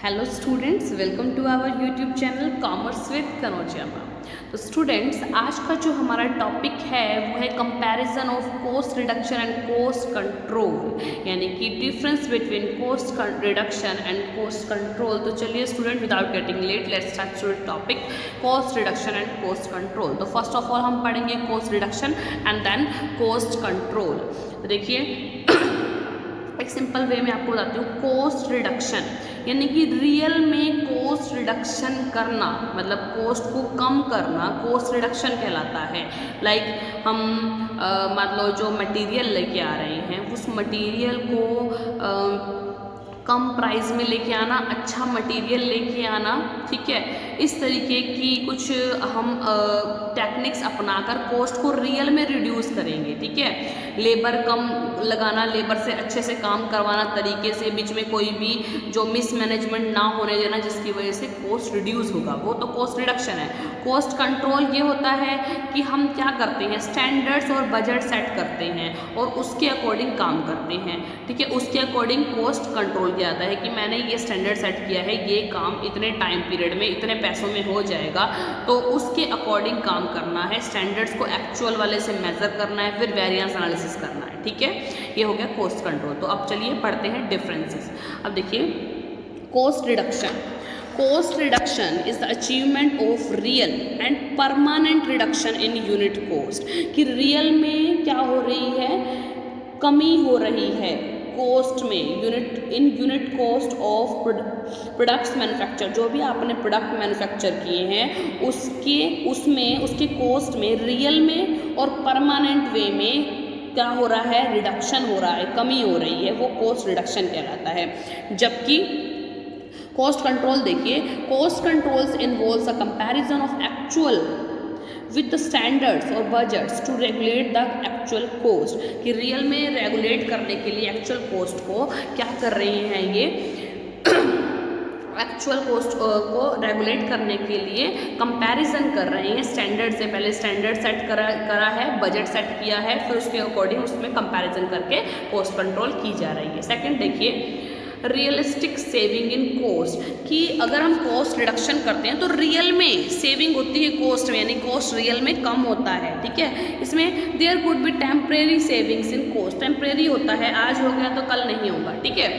Hello students, welcome to our YouTube channel commerce with Kanaujia ma'am. तो students, आज का जो हमारा टॉपिक है वो है comparison of cost reduction and cost control, यानी कि difference between cost reduction and cost control. तो चलिए student, without getting late let's start to topic cost reduction and cost control. तो फर्स्ट ऑफ ऑल हम पढ़ेंगे cost reduction and then cost control. तो देखिए एक सिंपल वे में आपको बताती हूँ। कॉस्ट रिडक्शन यानी कि रियल में कॉस्ट रिडक्शन करना, मतलब कॉस्ट को कम करना, कॉस्ट रिडक्शन कहलाता है। लाइक हम मान लो जो मटेरियल लेके आ रहे हैं उस मटेरियल को कम प्राइस में लेके आना, अच्छा मटेरियल लेके आना, ठीक है। इस तरीके की कुछ हम टेक्निक्स अपनाकर कॉस्ट को रियल में रिड्यूस करेंगे, ठीक है। लेबर कम लगाना, लेबर से अच्छे से काम करवाना तरीके से, बीच में कोई भी जो मिसमैनेजमेंट ना होने देना जिसकी वजह से कॉस्ट रिड्यूस होगा, वो तो कॉस्ट रिडक्शन है। कॉस्ट कंट्रोल ये होता है कि हम क्या करते हैं, स्टैंडर्ड्स और बजट सेट करते हैं और उसके अकॉर्डिंग काम करते हैं, ठीक है। उसके अकॉर्डिंग कॉस्ट कंट्रोल किया जाता है कि मैंने ये स्टैंडर्ड सेट किया है, ये काम इतने टाइम पीरियड में इतने पैसों में हो जाएगा, तो उसके अकॉर्डिंग काम करना है। स्टैंडर्ड्स को एक्चुअल वाले से मेजर करना है, फिर वेरिएंस एनालिसिस करना है, ठीक है। ये हो गया कॉस्ट कंट्रोल। तो अब चलिए पढ़ते हैं डिफरेंसेस। अब देखिए cost reduction. Cost reduction is the achievement of real and permanent reduction in unit cost, कि रियल में क्या हो रही है, कमी हो रही है कॉस्ट में, unit cost of products manufacture. जो भी आपने प्रोडक्ट मैन्युफैक्चर किए हैं उसके कॉस्ट में रियल में और परमानेंट वे में क्या हो रहा है, रिडक्शन हो रहा है, कमी हो रही है, वो कॉस्ट रिडक्शन कहलाता है। जबकि कॉस्ट कंट्रोल देखिए, cost controls involves a comparison of actual with the standards और budgets to regulate the actual cost, कि रियल में रेगुलेट करने के लिए एक्चुअल कॉस्ट को क्या कर रहे हैं, ये एक्चुअल कॉस्ट को रेगुलेट करने के लिए कंपैरिजन कर रहे हैं स्टैंडर्ड से। पहले स्टैंडर्ड सेट करा है, बजट सेट किया है, फिर उसके अकॉर्डिंग उसमें कंपैरिजन करके कॉस्ट कंट्रोल की जा रही है। सेकंड देखिए रियलिस्टिक सेविंग इन कॉस्ट, कि अगर हम कॉस्ट रिडक्शन करते हैं तो रियल में सेविंग होती है कॉस्ट में, यानी कॉस्ट रियल में कम होता है, ठीक है। इसमें there could be temporary savings in cost, temporary होता है, आज हो गया तो कल नहीं होगा, ठीक है।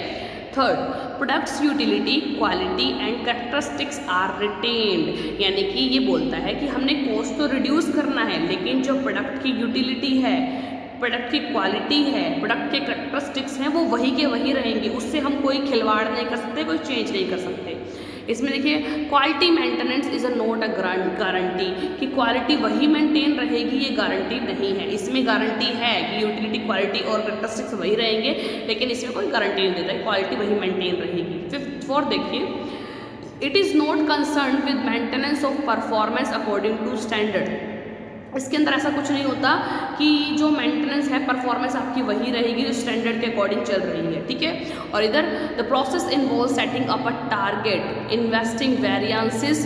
Third, products utility, quality and characteristics are retained, यानी कि ये बोलता है कि हमने कॉस्ट तो रिड्यूस करना है लेकिन जो प्रोडक्ट की यूटिलिटी है, प्रोडक्ट की क्वालिटी है, प्रोडक्ट के कैरेक्टरिस्टिक्स हैं, वो वही के वही रहेंगे, उससे हम कोई खिलवाड़ नहीं कर सकते, कोई चेंज नहीं कर सकते। इसमें देखिए quality maintenance is a not a guarantee, कि क्वालिटी वही मेंटेन रहेगी, ये गारंटी नहीं है। इसमें गारंटी है कि यूटिलिटी, क्वालिटी और कैरेक्टरिस्टिक्स वही रहेंगे, लेकिन इसमें कोई गारंटी नहीं देता है, क्वालिटी वही मेंटेन रहेगी। फोर्थ देखिए, it is not concern with maintenance of performance according to standard, इसके अंदर ऐसा कुछ नहीं होता कि जो मेंटेनेंस है, परफॉर्मेंस आपकी वही रहेगी जो स्टैंडर्ड के अकॉर्डिंग चल रही है, ठीक है। और इधर the process involve setting up a target, investing variances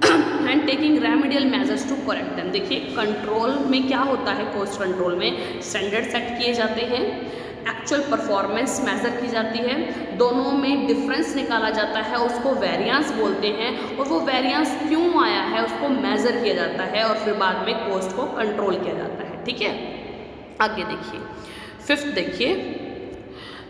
and taking remedial measures to correct them. देखिए कंट्रोल में क्या होता है, कॉस्ट कंट्रोल में स्टैंडर्ड सेट किए जाते हैं, एक्चुअल परफॉर्मेंस मेजर की जाती है, दोनों में डिफरेंस निकाला जाता है, उसको वेरिएंस बोलते हैं, और वो वेरिएंस क्यों आया है उसको मेजर किया जाता है, और फिर बाद में कॉस्ट को कंट्रोल किया जाता है, ठीक है। आगे देखिए फिफ्थ देखिए,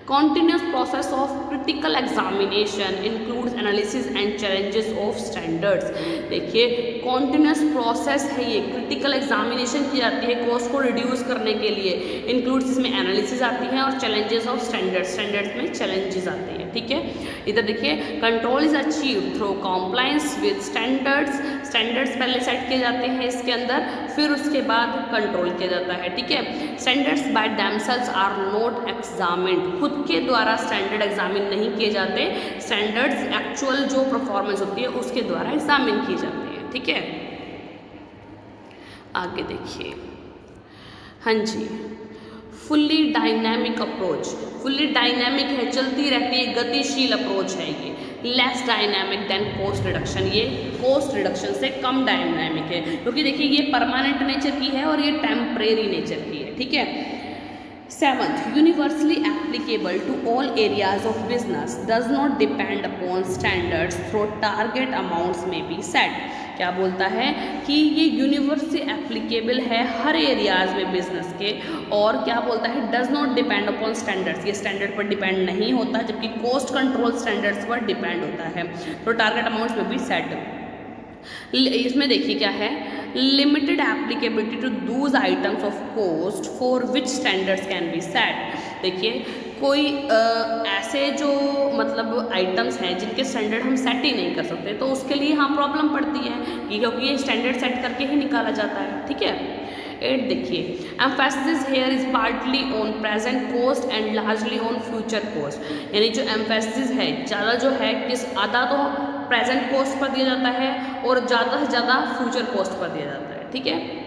continuous process of critical examination includes analysis and challenges of standards। देखिए continuous process है ये, critical examination की जाती है कॉस्ट को रिड्यूस करने के लिए, includes इसमें analysis आती है और challenges of standards, standards में challenges आते हैं, ठीक है। इधर देखिए control is achieve through compliance with standards, standards पहले सेट किए जाते हैं इसके अंदर, फिर उसके बाद कंट्रोल किया जाता है, ठीक है। Standards by themselves are not examined, खुद के द्वारा स्टैंडर्ड एग्जामिन नहीं किए जाते, स्टैंडर्ड्स एक्चुअल जो परफॉर्मेंस होती है उसके द्वारा एग्जामिन किए जाते हैं, ठीक है। आगे देखिए, हाँ जी, fully dynamic approach, fully dynamic है, चलती रहती है, गतिशील अप्रोच है ये। Less dynamic than cost reduction, ये कॉस्ट रिडक्शन से कम डायनामिक है, क्योंकि देखिए ये परमानेंट नेचर की है और ये टेम्परेरी नेचर की है, ठीक है। Seventh, universally applicable to all areas of business, does not depend upon standards through target amounts may be set. क्या बोलता है कि ये यूनिवर्सली एप्लीकेबल है हर एरियाज में बिजनेस के, और क्या बोलता है does not depend upon standards, ये स्टैंडर्ड पर डिपेंड नहीं होता, जबकि कॉस्ट कंट्रोल स्टैंडर्ड्स पर डिपेंड होता है। तो टारगेट अमाउंट्स में भी सेट। इसमें देखिए क्या है, limited applicability to those items of cost for which standards can be set. देखिए कोई ऐसे जो मतलब आइटम्स हैं जिनके स्टैंडर्ड हम सेट ही नहीं कर सकते, तो उसके लिए हाँ प्रॉब्लम पड़ती है, क्योंकि ये स्टैंडर्ड सेट करके ही निकाला जाता है। ठीक है। 8 देखिए, emphasis here is partly on present cost and largely on future cost. यानी जो एम्फेसिस है ज़्यादा जो है किस, आधा तो प्रेजेंट कॉस्ट पर दिया जाता है और ज़्यादा से ज़्यादा फ्यूचर कॉस्ट पर दिया जाता है। ठीक है।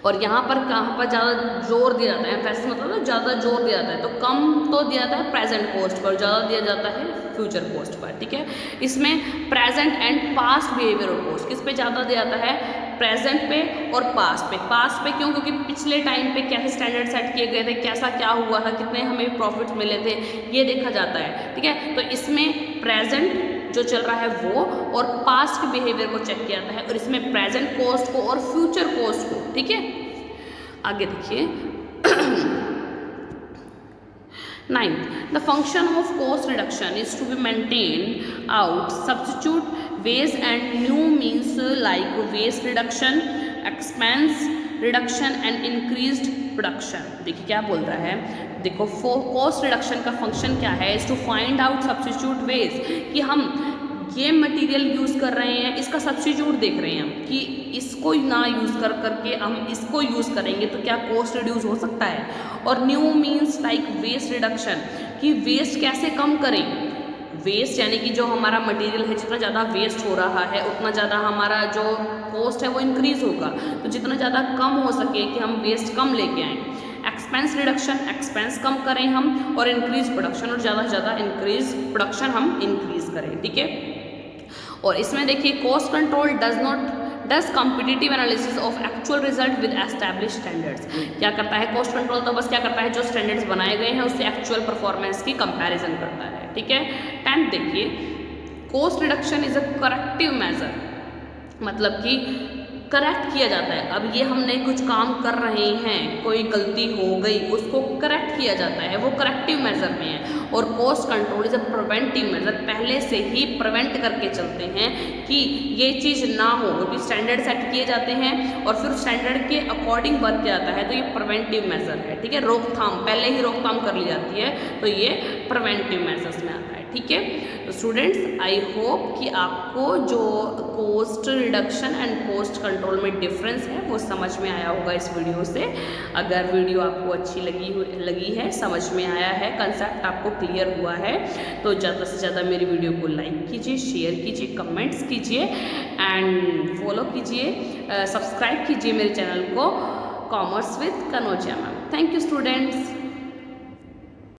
और यहाँ पर कहाँ पर ज़्यादा जोर दिया जाता है, एम्फेसिस मतलब ज़्यादा जोर दिया जाता है, तो कम तो दिया जाता है प्रेजेंट कॉस्ट पर, ज़्यादा दिया जाता है फ्यूचर कॉस्ट पर। ठीक है। इसमें present and past behaviour of cost किस पे ज़्यादा दिया जाता है, प्रेजेंट पे और पास्ट पे। पास्ट पे क्यों, क्योंकि पिछले टाइम पे कैसे स्टैंडर्ड सेट किए गए थे, कैसा क्या हुआ था, कितने हमें प्रॉफिट्स मिले थे, ये देखा जाता है। ठीक है। तो इसमें प्रेजेंट जो चल रहा है वो और पास्ट के बिहेवियर को चेक किया जाता है, और इसमें प्रेजेंट कॉस्ट को और फ्यूचर कॉस्ट को। ठीक है। आगे देखिए 9th, the function of cost reduction is to be maintained out substitute waste and new means like waste reduction, expense reduction and increased production। देखिए क्या बोल रहा है, देखो कॉस्ट रिडक्शन का फंक्शन क्या है, is to find out substitute ways, कि हम ये मटेरियल यूज़ कर रहे हैं, इसका सब्स्टिट्यूट देख रहे हैं हम कि इसको ना यूज़ कर करके हम इसको यूज़ करेंगे तो क्या कॉस्ट रिड्यूस हो सकता है। और new means like waste reduction, कि वेस्ट कैसे कम करें। वेस्ट यानी कि जो हमारा मटेरियल है जितना ज़्यादा वेस्ट हो रहा है उतना ज़्यादा हमारा जो कॉस्ट है वो इंक्रीज़ होगा, तो जितना ज़्यादा कम हो सके कि हम वेस्ट कम लेके आएँ। एक्सपेंस रिडक्शन, एक्सपेंस कम करें हम, और इंक्रीज प्रोडक्शन, और ज़्यादा से ज़्यादा इंक्रीज प्रोडक्शन हम इंक्रीज करें। ठीक है। और इसमें देखिए cost control does competitive analysis of actual result with establish standards. क्या करता है कॉस्ट कंट्रोल, तो बस क्या करता है जो स्टैंडर्ड्स बनाए गए हैं उससे एक्चुअल परफॉर्मेंस की कंपैरिजन करता है। ठीक है। 10th देखिए, cost reduction is a corrective measure, मतलब कि करेक्ट किया जाता है। अब ये हमने कुछ काम कर रहे हैं, कोई गलती हो गई, उसको करेक्ट किया जाता है, वो करेक्टिव मेजर में है। और cost control is a preventive measure, पहले से ही प्रिवेंट करके चलते हैं कि ये चीज़ ना हो, क्योंकि स्टैंडर्ड सेट किए जाते हैं और फिर स्टैंडर्ड के अकॉर्डिंग वर्क किया जाता है, तो ये प्रिवेंटिव मेजर है। ठीक है। रोकथाम, पहले ही रोकथाम कर ली जाती है, तो ये प्रिवेंटिव मेजर्स में आता है। ठीक है। तो स्टूडेंट्स आई होप कि आपको जो cost reduction and cost control में डिफरेंस है वो समझ में आया होगा इस वीडियो से। अगर वीडियो आपको अच्छी लगी है, समझ में आया है, कंसेप्ट आपको क्लियर हुआ है, तो ज़्यादा से ज़्यादा मेरी वीडियो को लाइक कीजिए, शेयर कीजिए, कमेंट्स कीजिए एंड फॉलो कीजिए, सब्सक्राइब कीजिए मेरे चैनल को, commerce with Kanaujia ma'am. Thank you students.